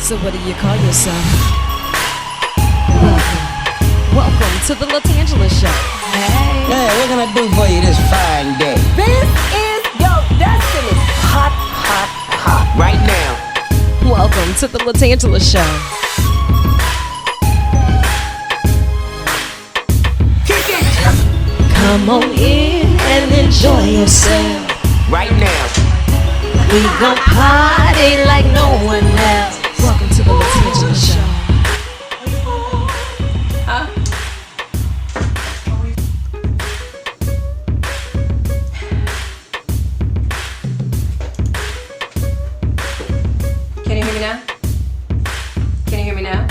So what do you call yourself? Welcome to the LaTangela Show. Hey, what can I do for you this fine day? This is your destiny. Hot, hot, hot. Right now. Welcome to the LaTangela Show. Kick it. Come on in and enjoy yourself. Right now. We gon' party like no one else. Welcome to the LaTangela Show. Can you hear me now? Can you hear me now?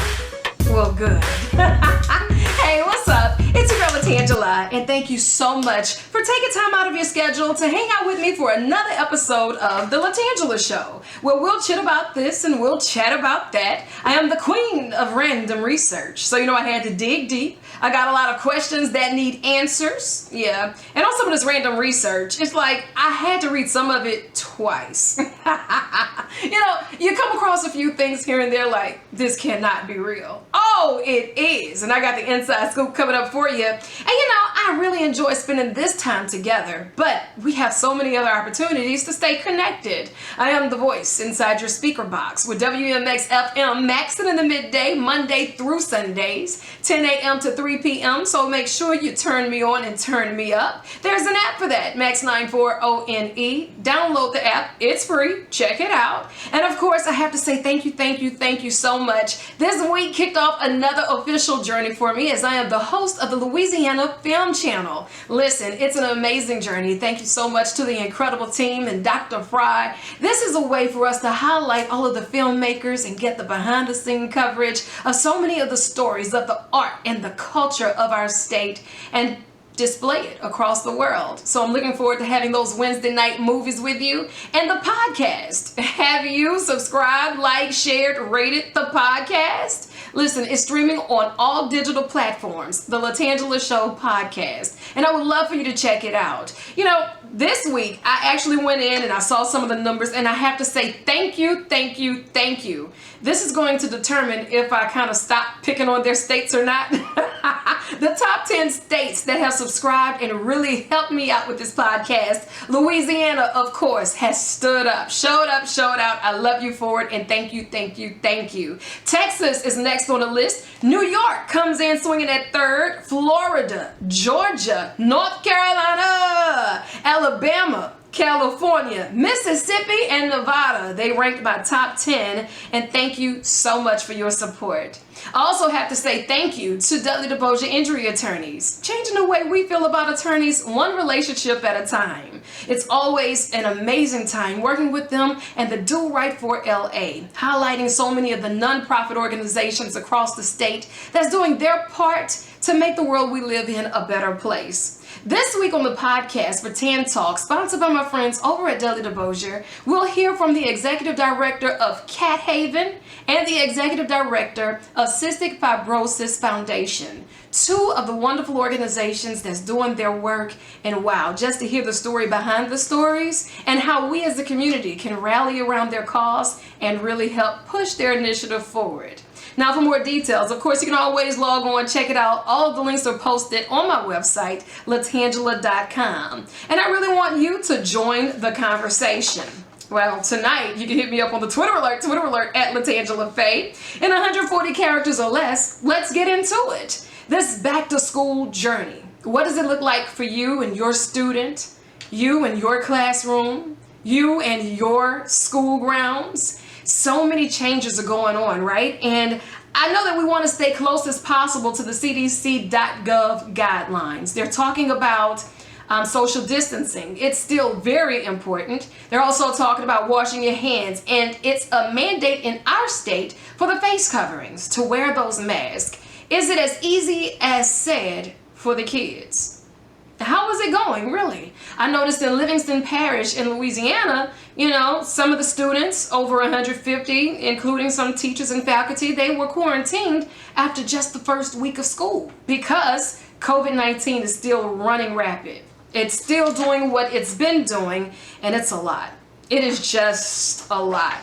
Well, good. Hey, what's up? It's your girl LaTangela, and thank you so much for taking time out of your schedule to hang out with me for another episode of the LaTangela Show, where we'll chit about this and we'll chat about that. I am the queen of random research, so you know I had to dig deep. I got a lot of questions that need answers, yeah. And on some of this random research, it's like I had to read some of it twice. You know, you come across a few things here and there like, this cannot be real. Oh, it is. And I got the inside scoop coming up for you. And you know, I really enjoy spending this time together, but we have so many other opportunities to stay connected. I am the voice inside your speaker box with WMX FM maxing in the midday, Monday through Sundays, 10 a.m. to 3 p.m. So make sure you turn me on and turn me up. There's an app for that, Max94ONE. Download the app. It's free. Check it out. And of course, I have to say thank you so much. This week kicked off another official journey for me as I am the host of the Louisiana Film Channel. Listen, it's an amazing journey. Thank you so much to the incredible team and Dr. Fry. This is a way for us to highlight all of the filmmakers and get the behind the scene coverage of so many of the stories of the art and the culture of our state and display it across the world. So I'm looking forward to having those Wednesday night movies with you and the podcast. Have you subscribed, liked, shared, rated the podcast? Listen, it's streaming on all digital platforms, the LaTangela Show podcast, and I would love for you to check it out. You know, this week I actually went in and I saw some of the numbers, and I have to say thank you. This is going to determine if I kind of stop picking on their states or not. The top 10 states that have subscribed and really helped me out with this podcast. Louisiana, of course, has stood up, showed out. I love you for it, and thank you. Texas is next on the list. New York comes in swinging at third. Florida, Georgia, North Carolina, Alabama, California, Mississippi, and Nevada. They ranked my top 10, and thank you so much for your support. I also have to say thank you to Dudley DeBoja Injury Attorneys, changing the way we feel about attorneys one relationship at a time. It's always an amazing time working with them and the Do Right for LA, highlighting so many of the nonprofit organizations across the state that's doing their part to make the world we live in a better place. This week on the podcast for Tan Talk, sponsored by my friends over at Dudley DeBoja, we'll hear from the Executive Director of Cat Haven and the Executive Director of Cystic Fibrosis Foundation, two of the wonderful organizations that's doing their work. And wow, just to hear the story behind the stories and how we as a community can rally around their cause and really help push their initiative forward. Now, for more details, of course, you can always log on, check it out. All of the links are posted on my website, latangela.com. And I really want you to join the conversation. Well, tonight, you can hit me up on the Twitter alert at LaTangela Fay. In 140 characters or less, let's get into it. This back-to-school journey. What does it look like for you and your student, you and your classroom, you and your school grounds? So many changes are going on, right? And I know that we want to stay close as possible to the CDC.gov guidelines. They're talking about social distancing. It's still very important. They're also talking about washing your hands, and it's a mandate in our state for the face coverings to wear those masks. Is it as easy as said for the kids? How is it going, really? I noticed in Livingston Parish in Louisiana, you know, some of the students, over 150, including some teachers and faculty, they were quarantined after just the first week of school because COVID-19 is still running rapid. It's still doing what it's been doing, and it's a lot. It is just a lot.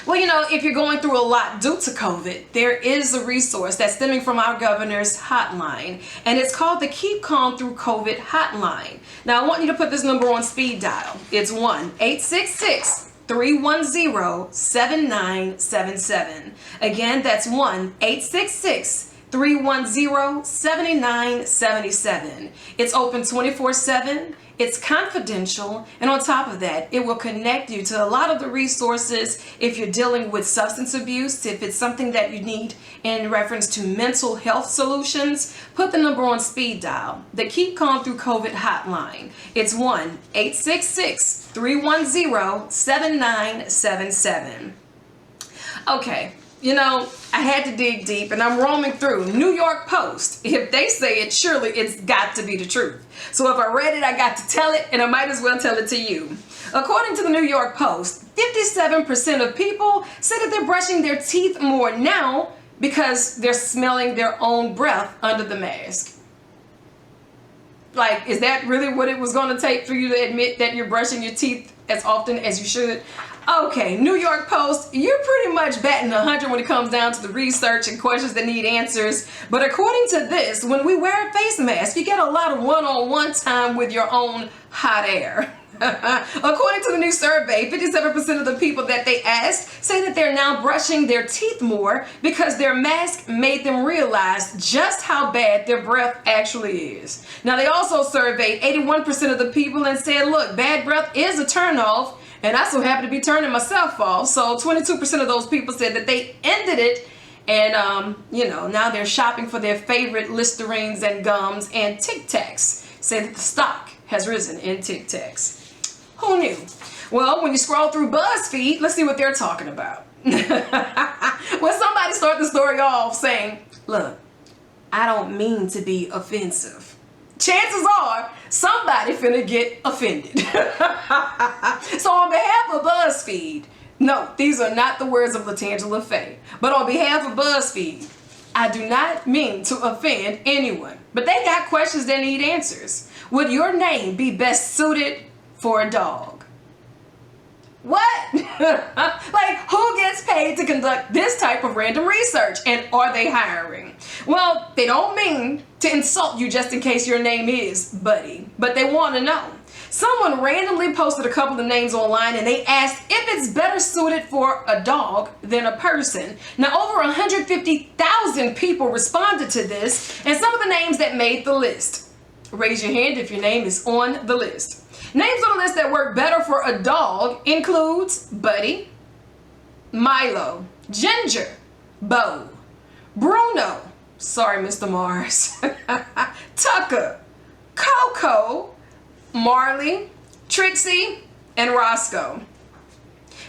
Well, you know, if you're going through a lot due to COVID, there is a resource that's stemming from our governor's hotline, and it's called the Keep Calm Through COVID hotline. Now, I want you to put this number on speed dial. It's 1-866-310-7977. Again, that's 1-866-310-7977. It's open 24/7. It's confidential, and on top of that, it will connect you to a lot of the resources if you're dealing with substance abuse, if it's something that you need in reference to mental health solutions. Put the number on speed dial, the Keep Calm Through COVID hotline. It's 1-866-310-7977. Okay. You know, I had to dig deep, and I'm roaming through New York Post. If they say it, surely it's got to be the truth. So if I read it, I got to tell it, and I might as well tell it to you. According to the New York Post, 57% of people say that they're brushing their teeth more now because they're smelling their own breath under the mask. Like, is that really what it was going to take for you to admit that you're brushing your teeth as often as you should? Okay, New York Post, you're pretty much batting 100 when it comes down to the research and questions that need answers. But according to this, when we wear a face mask, you get a lot of one-on-one time with your own hot air. According to the new survey, 57% of the people that they asked say that they're now brushing their teeth more because their mask made them realize just how bad their breath actually is. Now, they also surveyed 81% of the people and said, look, bad breath is a turnoff. And I so happen to be turning myself off. So 22% of those people said that they ended it. And, you know, now they're shopping for their favorite Listerines and gums and Tic Tacs. Say that the stock has risen in Tic Tacs. Who knew? Well, when you scroll through BuzzFeed, let's see what they're talking about. When somebody starts the story off saying, look, I don't mean to be offensive. Chances are somebody finna get offended. So on behalf of BuzzFeed, no, these are not the words of LaTangela Fay, but on behalf of BuzzFeed, I do not mean to offend anyone, but they got questions that need answers. Would your name be best suited for a dog? What? Like, who gets paid to conduct this type of random research, and are they hiring? Well, they don't mean to insult you just in case your name is Buddy, but they want to know. Someone randomly posted a couple of names online and they asked if it's better suited for a dog than a person. Now, over 150,000 people responded to this, and some of the names that made the list. Raise your hand if your name is on the list. Names on the list that work better for a dog includes Buddy, Milo, Ginger, Bo, Bruno, sorry Mr. Mars, Tucker, Coco, Marley, Trixie, and Roscoe.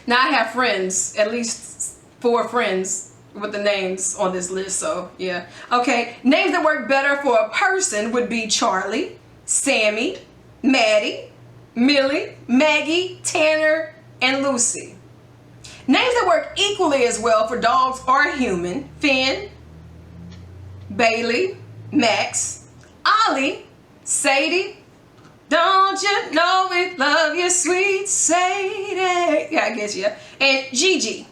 Now I have friends, at least 4 friends with the names on this list, so yeah. Okay, names that work better for a person would be Charlie, Sammy, Maddie, Millie, Maggie, Tanner, and Lucy. Names that work equally as well for dogs or human: Finn, Bailey, Max, Ollie, Sadie, don't you know we love you, sweet Sadie? Yeah, I guess, yeah. And Gigi.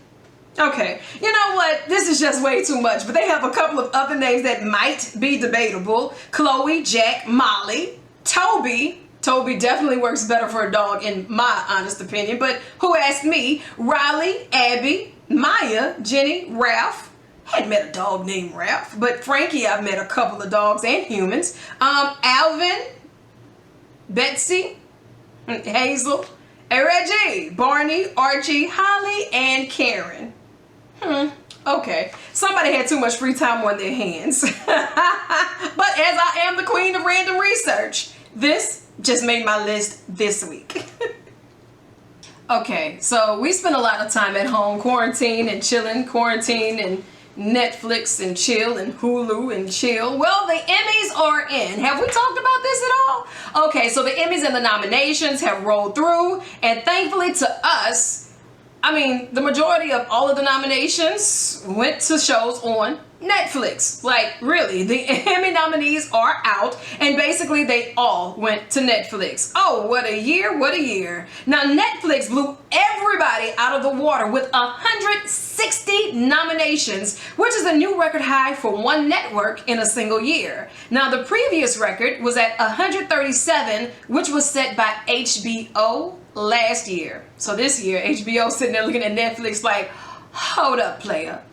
Okay, you know what? This is just way too much, but they have a couple of other names that might be debatable: Chloe, Jack, Molly, Toby. Toby definitely works better for a dog in my honest opinion, but who asked me? Riley, Abby, Maya, Jenny, Ralph. I hadn't met a dog named Ralph, but Frankie, I've met a couple of dogs and humans. Alvin, Betsy, Hazel, Reggie, Barney, Archie, Holly, and Karen. Okay, somebody had too much free time on their hands. But as I am the queen of random research, this just made my list this week. Okay, so we spent a lot of time at home quarantine and chilling, quarantine and Netflix and chill and Hulu and chill. Well, the Emmys are in. Have we talked about this at all? Okay, so the Emmys and the nominations have rolled through, and thankfully to us, I mean, the majority of all of the nominations went to shows on Netflix. Like, really, the Emmy nominees are out, and basically they all went to Netflix. Oh, what a year, what a year. Now, Netflix blew everybody out of the water with 160 nominations, which is a new record high for one network in a single year. Now, the previous record was at 137, which was set by HBO last year. So this year, HBO sitting there looking at Netflix like, hold up, player.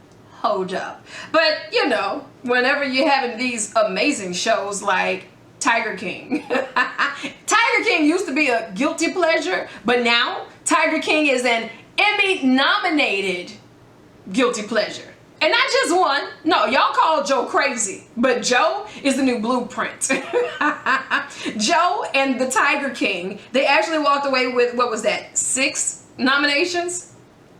Hold up. But, you know, whenever you're having these amazing shows like Tiger King. Tiger King used to be a guilty pleasure, but now Tiger King is an Emmy-nominated guilty pleasure. And not just one. No, y'all call Joe crazy, but Joe is the new blueprint. Joe and the Tiger King, they actually walked away with, what was that, 6 nominations?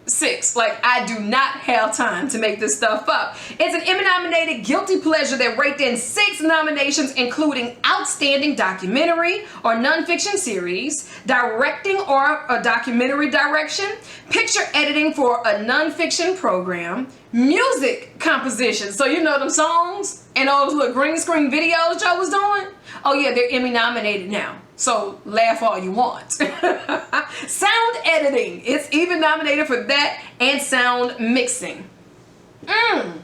6. Like, I do not have time to make this stuff up. It's an Emmy-nominated guilty pleasure that raked in 6 nominations, including Outstanding Documentary or Nonfiction Series, Directing or a Documentary Direction, Picture Editing for a Nonfiction Program, Music Composition. So you know them songs and all those little green screen videos Joe was doing? Oh yeah, they're Emmy-nominated now. So laugh all you want. Sound editing. It's even nominated for that, and sound mixing. I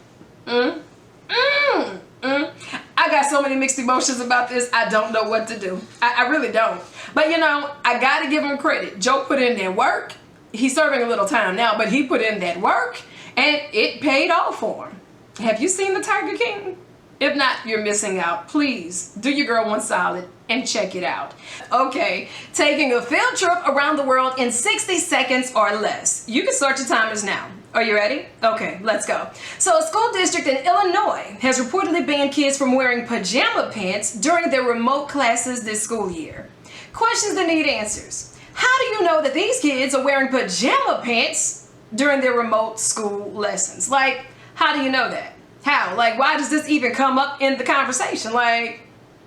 got so many mixed emotions about this, I don't know what to do. I really don't. But you know, I gotta give him credit. Joe put in that work. He's serving a little time now, but he put in that work, and it paid off for him. Have you seen the Tiger King? If not, you're missing out. Please do your girl one solid and check it out. Okay, taking a field trip around the world in 60 seconds or less. You can start your timers now. Are you ready? Okay, let's go. So a school district in Illinois has reportedly banned kids from wearing pajama pants during their remote classes this school year. Questions that need answers. How do you know that these kids are wearing pajama pants during their remote school lessons? Like, how do you know that? How? Like, why does this even come up in the conversation? Like,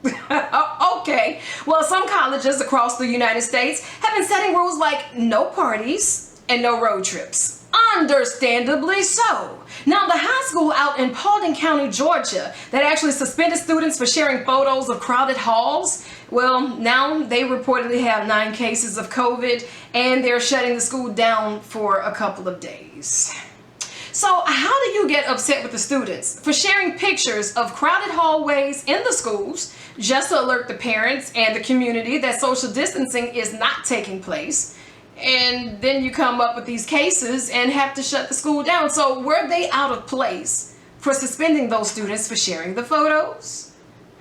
okay. Well, some colleges across the United States have been setting rules like no parties and no road trips. Understandably so. Now, the high school out in Paulding County, Georgia, that actually suspended students for sharing photos of crowded halls, well, now they reportedly have 9 cases of COVID, and they're shutting the school down for a couple of days. So how do you get upset with the students for sharing pictures of crowded hallways in the schools just to alert the parents and the community that social distancing is not taking place? And then you come up with these cases and have to shut the school down. So were they out of place for suspending those students for sharing the photos?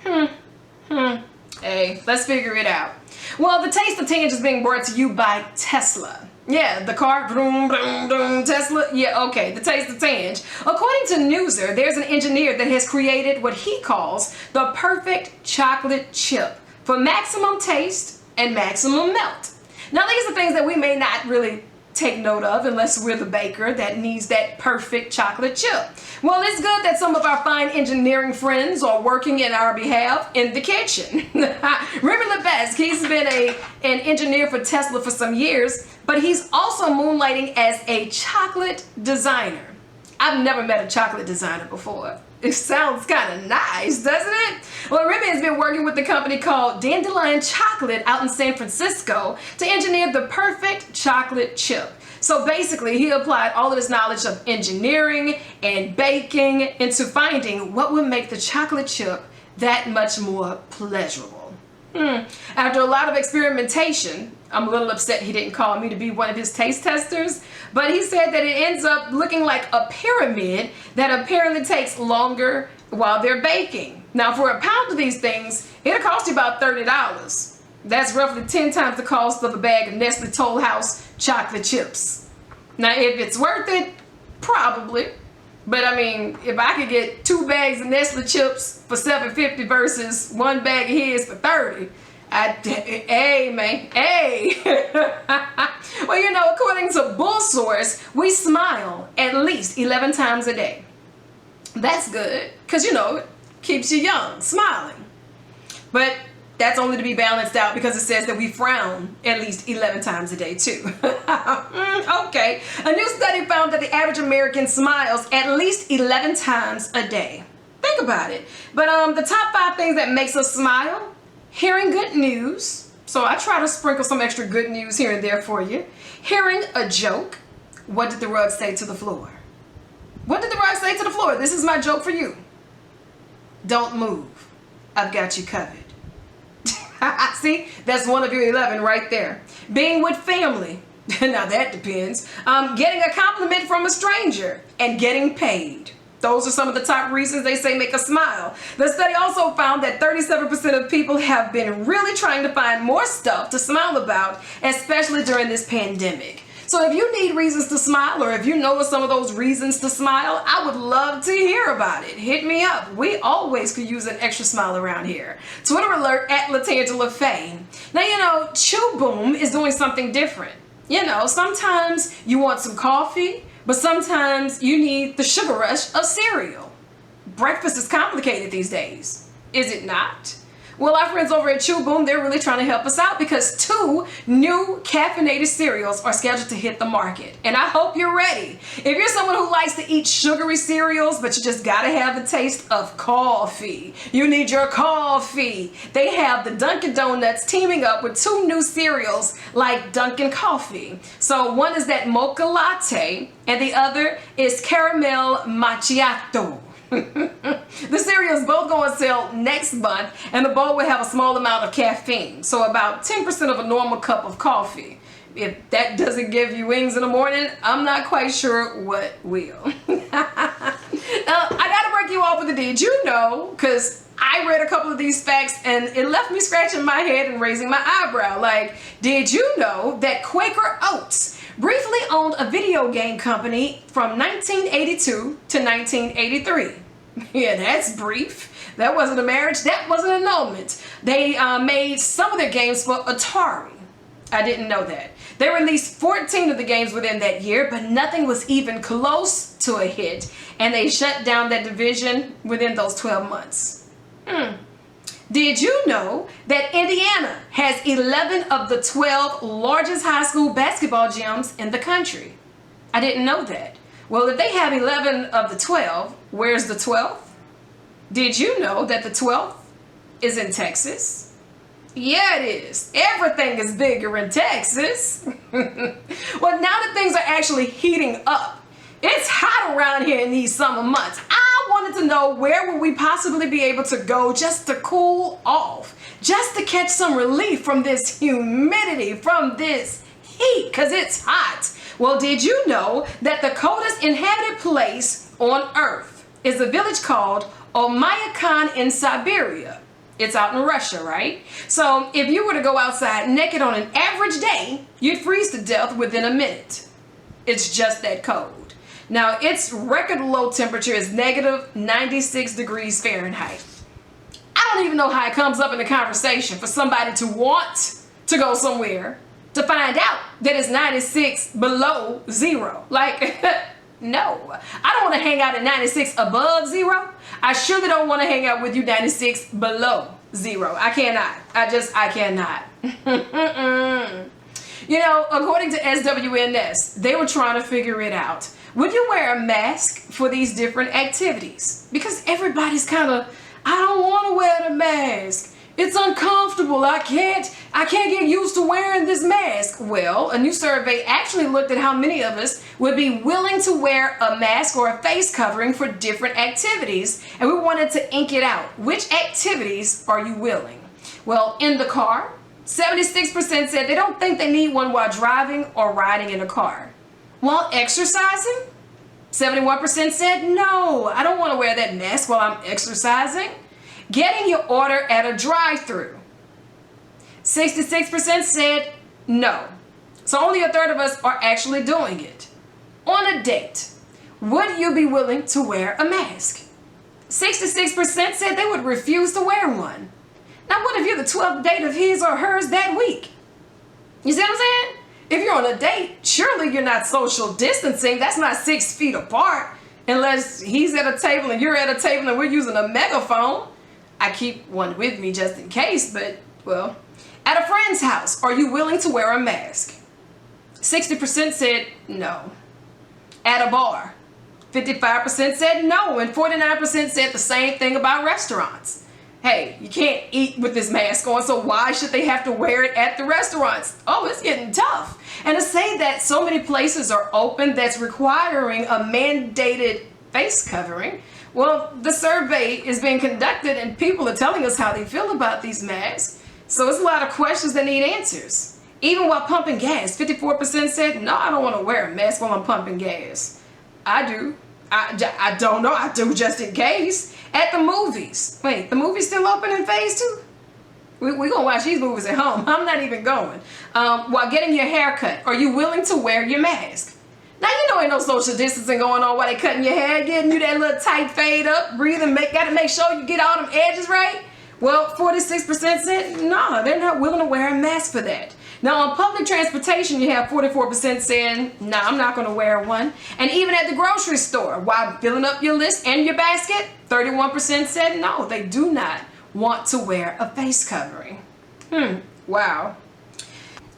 Hey, let's figure it out. Well, the Taste of Tange is being brought to you by Tesla. Yeah, the car, vroom, vroom, vroom, Tesla. Yeah, okay, the Taste of Tange. According to Newser, there's an engineer that has created what he calls the perfect chocolate chip for maximum taste and maximum melt. Now, these are things that we may not really take note of unless we're the baker that needs that perfect chocolate chip. Well, it's good that some of our fine engineering friends are working in our behalf in the kitchen. Remy Levesque, he's been an engineer for Tesla for some years, but he's also moonlighting as a chocolate designer. I've never met a chocolate designer before. It sounds kind of nice, doesn't it? Well, Remy has been working with the company called Dandelion Chocolate out in San Francisco to engineer the perfect chocolate chip. So basically, he applied all of his knowledge of engineering and baking into finding what would make the chocolate chip that much more pleasurable. After a lot of experimentation, I'm a little upset he didn't call me to be one of his taste testers, but he said that it ends up looking like a pyramid that apparently takes longer while they're baking. Now, for a pound of these things, it'll cost you about $30. That's roughly 10 times the cost of a bag of Nestle Toll House chocolate chips. Now, if it's worth it, probably. But I mean, if I could get 2 bags of Nestle chips for $7.50 versus 1 bag of his for $30, hey man, hey. Well, you know, according to Bull Source, we smile at least 11 times a day. That's good, because you know, it keeps you young, smiling. But That's only to be balanced out because it says that we frown at least 11 times a day too. Okay. A new study found that the average American smiles at least 11 times a day. Think about it. But the top 5 things that makes us smile: hearing good news. So I try to sprinkle some extra good news here and there for you. Hearing a joke. What did the rug say to the floor? What did the rug say to the floor? This is my joke for you. Don't move. I've got you covered. See, that's one of your 11 right there. Being with family. Now that depends. Getting a compliment from a stranger and getting paid. Those are some of the top reasons they say make us smile. The study also found that 37% of people have been really trying to find more stuff to smile about, especially during this pandemic. So if you need reasons to smile, or if you know of some of those reasons to smile, I would love to hear about it. Hit me up. We always could use an extra smile around here. Twitter alert at LaTangela Fay. Now, you know, Chew Boom is doing something different. You know, sometimes you want some coffee, but sometimes you need the sugar rush of cereal. Breakfast is complicated these days, is it not? Well, our friends over at Chew Boom, they're really trying to help us out because 2 new caffeinated cereals are scheduled to hit the market. And I hope you're ready. If you're someone who likes to eat sugary cereals, but you just gotta have the taste of coffee, you need your coffee. They have the Dunkin' Donuts teaming up with 2 new cereals like Dunkin' Coffee. So one is that mocha latte and the other is caramel macchiato. The cereals both go on sale next month, and the bowl will have a small amount of caffeine, so about 10% of a normal cup of coffee. If that doesn't give you wings in the morning, I'm not quite sure what will. Now, I gotta break you off with a did you know, because I read a couple of these facts and it left me scratching my head and raising my eyebrow. Like, did you know that Quaker Oats briefly owned a video game company from 1982 to 1983? Yeah, that's brief. That wasn't a marriage. That wasn't an annulment. They made some of their games for Atari. I didn't know that. They released 14 of the games within that year, but nothing was even close to a hit, and they shut down that division within those 12 months. Did you know that Indiana has 11 of the 12 largest high school basketball gyms in the country? I didn't know that. Well, if they have 11 of the 12, where's the 12th? Did you know that the 12th is in Texas? Yeah, it is. Everything is bigger in Texas. Well, now that things are actually heating up, it's hot around here in these summer months. I wanted to know, where would we possibly be able to go just to cool off, just to catch some relief from this humidity, from this heat, because it's hot. Well, did you know that the coldest inhabited place on Earth is a village called Oymyakon in Siberia? It's out in Russia, right? So if you were to go outside naked on an average day, you'd freeze to death within a minute. It's just that cold. Now, its record low temperature is negative 96 degrees Fahrenheit. I don't even know how it comes up in the conversation for somebody to want to go somewhere to find out that it's 96 below zero. Like, no. I don't want to hang out at 96 above zero. I surely don't want to hang out with you 96 below zero. I cannot. I cannot. You know, according to SWNS, they were trying to figure it out. Would you wear a mask for these different activities? Because everybody's kind of, I don't want to wear the mask. It's uncomfortable. I can't get used to wearing this mask. Well, a new survey actually looked at how many of us would be willing to wear a mask or a face covering for different activities, and we wanted to ink it out. Which activities are you willing? Well, in the car, 76% said they don't think they need one while driving or riding in a car. While exercising, 71% said no, I don't want to wear that mask while I'm exercising. Getting your order at a drive-thru, 66% said no. So only a third of us are actually doing it. On a date, would you be willing to wear a mask? 66% said they would refuse to wear one. Now what if you're the 12th date of his or hers that week? You see what I'm saying? If you're on a date, surely you're not social distancing. That's not 6 feet apart, unless he's at a table and you're at a table and we're using a megaphone. I keep one with me just in case, but Well, at a friend's house, are you willing to wear a mask? 60% said no. At a bar, 55% said no, and 49% said the same thing about restaurants. Hey, you can't eat with this mask on, so why should they have to wear it at the restaurants? Oh, it's getting tough. And to say that so many places are open that's requiring a mandated face covering, well, the survey is being conducted and people are telling us how they feel about these masks. So it's a lot of questions that need answers. Even while pumping gas, 54% said, no, I don't want to wear a mask while I'm pumping gas. I do. I don't know. I do just in case. At the movies. Wait, the movie's still open in phase 2? We're going to watch these movies at home. I'm not even going. While getting your hair cut, are you willing to wear your mask? Now, you know ain't no social distancing going on while they cutting your hair, getting you that little tight fade up, breathing, gotta make sure you get all them edges right. Well, 46% said no, they're not willing to wear a mask for that. Now, on public transportation, you have 44% saying, no, I'm not going to wear one. And even at the grocery store, while filling up your list and your basket, 31% said no, they do not want to wear a face covering. Wow.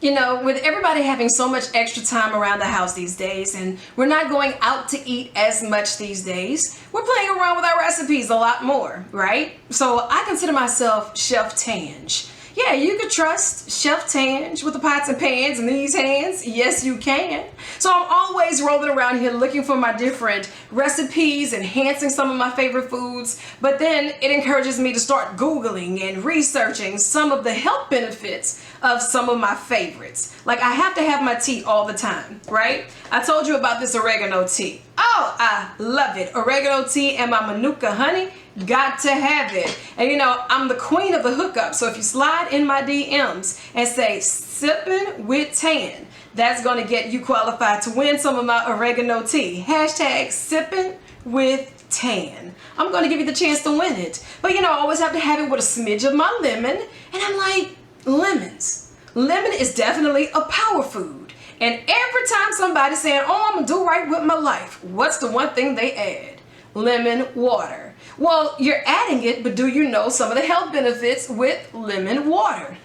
You know, with everybody having so much extra time around the house these days, and we're not going out to eat as much these days, we're playing around with our recipes a lot more, right? So I consider myself Chef Tange. Yeah, you could trust Chef Tange with the pots and pans and these hands. Yes, you can. So I'm always rolling around here looking for my different recipes, enhancing some of my favorite foods. But then it encourages me to start Googling and researching some of the health benefits of some of my favorites. Like I have to have my tea all the time, right? I told you about this oregano tea. Oh, I love it. Oregano tea and my Manuka honey. Got to have it. And you know, I'm the queen of the hookup. So if you slide in my DMs and say sipping with tan, that's going to get you qualified to win some of my oregano tea. Hashtag sipping with tan. I'm going to give you the chance to win it. But you know, I always have to have it with a smidge of my lemon. And I'm like, lemons. Lemon is definitely a power food. And every time somebody's saying, oh, I'm going to do right with my life, what's the one thing they add? Lemon water. Well, you're adding it, but do you know some of the health benefits with lemon water?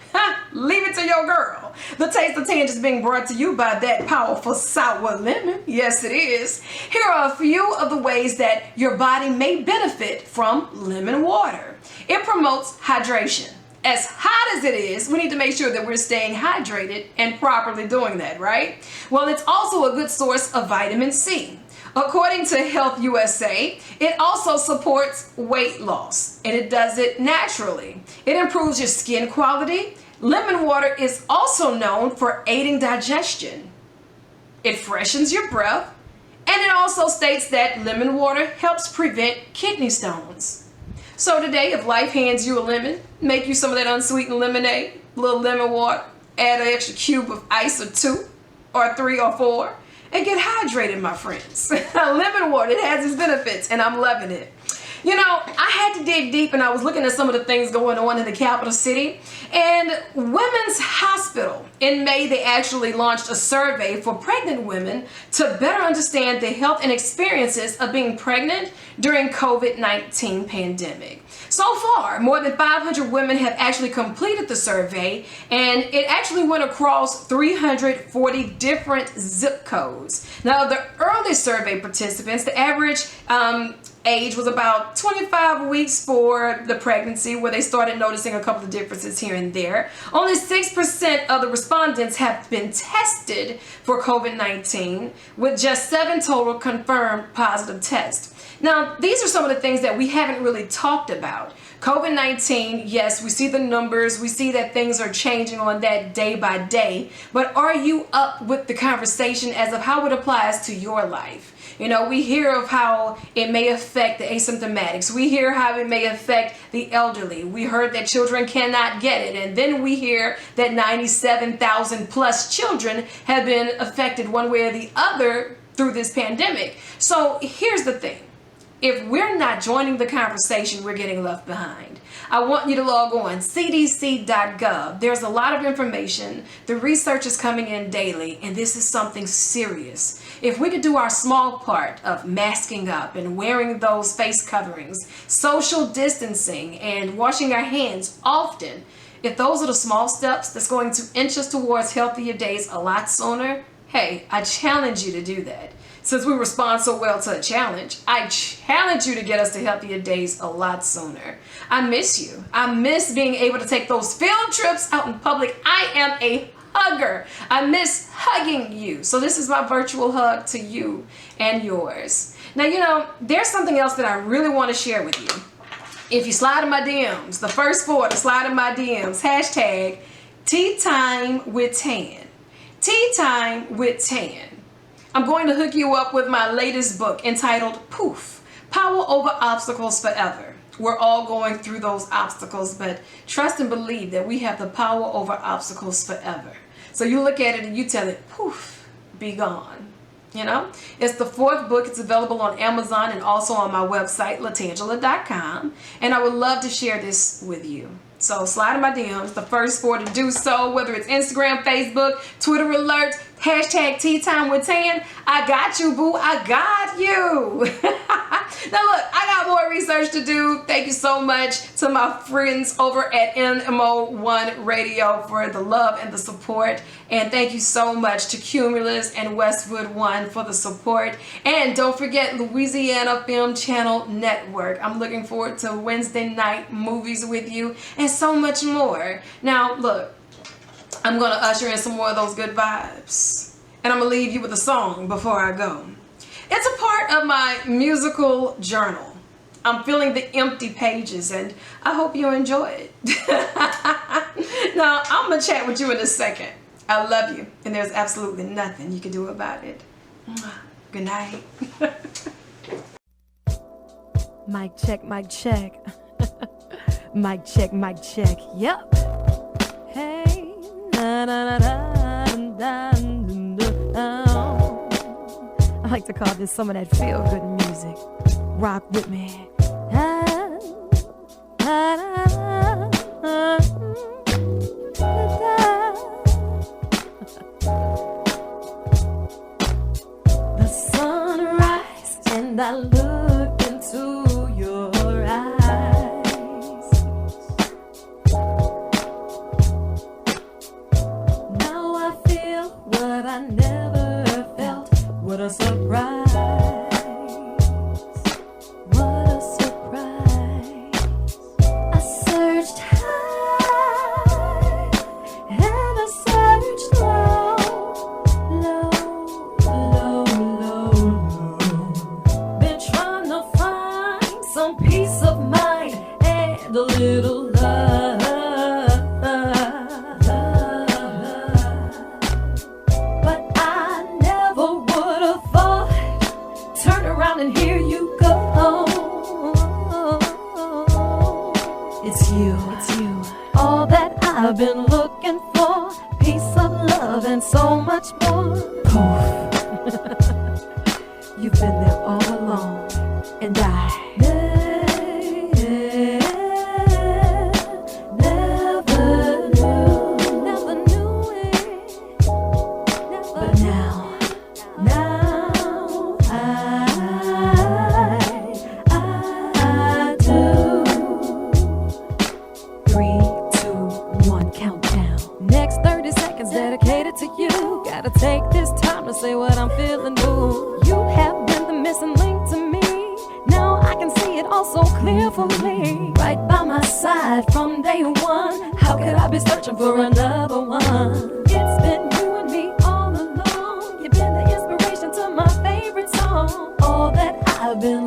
Leave it to your girl. The Taste of Tange is being brought to you by that powerful sour lemon. Yes, it is. Here are a few of the ways that your body may benefit from lemon water. It promotes hydration. As hot as it is, we need to make sure that we're staying hydrated and properly doing that, right? Well, it's also a good source of vitamin C. According to Health USA, it also supports weight loss, and it does it naturally. It improves your skin quality. Lemon water is also known for aiding digestion. It freshens your breath, and it also states that lemon water helps prevent kidney stones. So today, if life hands you a lemon, make you some of that unsweetened lemonade, a little lemon water, add an extra cube of ice or 2 or 3 or 4, and get hydrated, my friends. Lemon water, it has its benefits, and I'm loving it. You know, I had to dig deep, and I was looking at some of the things going on in the capital city. And Women's Hospital, in May, they actually launched a survey for pregnant women to better understand the health and experiences of being pregnant during COVID-19 pandemic. So far, more than 500 women have actually completed the survey, and it actually went across 340 different zip codes. Now, the early survey participants, the average age was about 25 weeks for the pregnancy, where they started noticing a couple of differences here and there. Only 6% of the respondents have been tested for COVID-19, with just 7 total confirmed positive tests. Now, these are some of the things that we haven't really talked about. COVID-19, yes, we see the numbers, we see that things are changing on that day by day, but are you up with the conversation as of how it applies to your life? You know, we hear of how it may affect the asymptomatics. We hear how it may affect the elderly. We heard that children cannot get it. And then we hear that 97,000 plus children have been affected one way or the other through this pandemic. So here's the thing. If we're not joining the conversation, we're getting left behind. I want you to log on cdc.gov. There's a lot of information. The research is coming in daily, and this is something serious. If we could do our small part of masking up and wearing those face coverings, social distancing, and washing our hands often, if those are the small steps that's going to inch us towards healthier days a lot sooner, hey, I challenge you to do that. Since we respond so well to a challenge, I challenge you to get us to healthier days a lot sooner. I miss you. I miss being able to take those field trips out in public. I am a hugger. I miss hugging you. So this is my virtual hug to you and yours. Now, there's something else that I really want to share with you. If you slide in my DMs, the first 4 to slide in my DMs, hashtag Tea Time with Tan. Tea Time with Tan. I'm going to hook you up with my latest book entitled Poof, Power Over Obstacles Forever. We're all going through those obstacles, but trust and believe that we have the power over obstacles forever. So you look at it and you tell it, poof, be gone. It's the 4th book. It's available on Amazon and also on my website, LaTangela.com. And I would love to share this with you. So slide in my DMs, the first 4 to do so, whether it's Instagram, Facebook, Twitter alerts, hashtag Tea Time with Tan. I got you, boo. I got you. Now look, I got more research to do. Thank you so much to my friends over at NMO1 Radio for the love and the support. And thank you so much to Cumulus and Westwood One for the support. And don't forget Louisiana Film Channel Network. I'm looking forward to Wednesday night movies with you and so much more. Now look, I'm going to usher in some more of those good vibes. And I'm going to leave you with a song before I go. It's a part of my musical journal. I'm filling the empty pages and I hope you enjoy it. Now, I'm going to chat with you in a second. I love you and there's absolutely nothing you can do about it. Good night. Mic check, mic check. Mic check, mic check. Yep. Hey. Da, da, da, da, da, da. I like to call this some of that feel-good music. Rock with me. The sunrise and I look into your eyes. Now I feel what I never felt. What a surprise. What a surprise. I searched high and I searched low, low, low, low, low. Been trying to find some peace of mind and a little love. But I never would have thought, turn around and here you go. It's you, all that I've been looking for. Peace of love and so much more. Poof. You've been there all along, and I never knew it. But now I do. 3, 2, 1, countdown. Next 30 seconds dedicated to you. Gotta take this time to say what I'm feeling, boo. You have been the missing link to me. Now I can see it all so clear for me. Right by my side from day one. How could I be searching for another one? It's been you and me all along. You've been the inspiration to my favorite song. All that I've been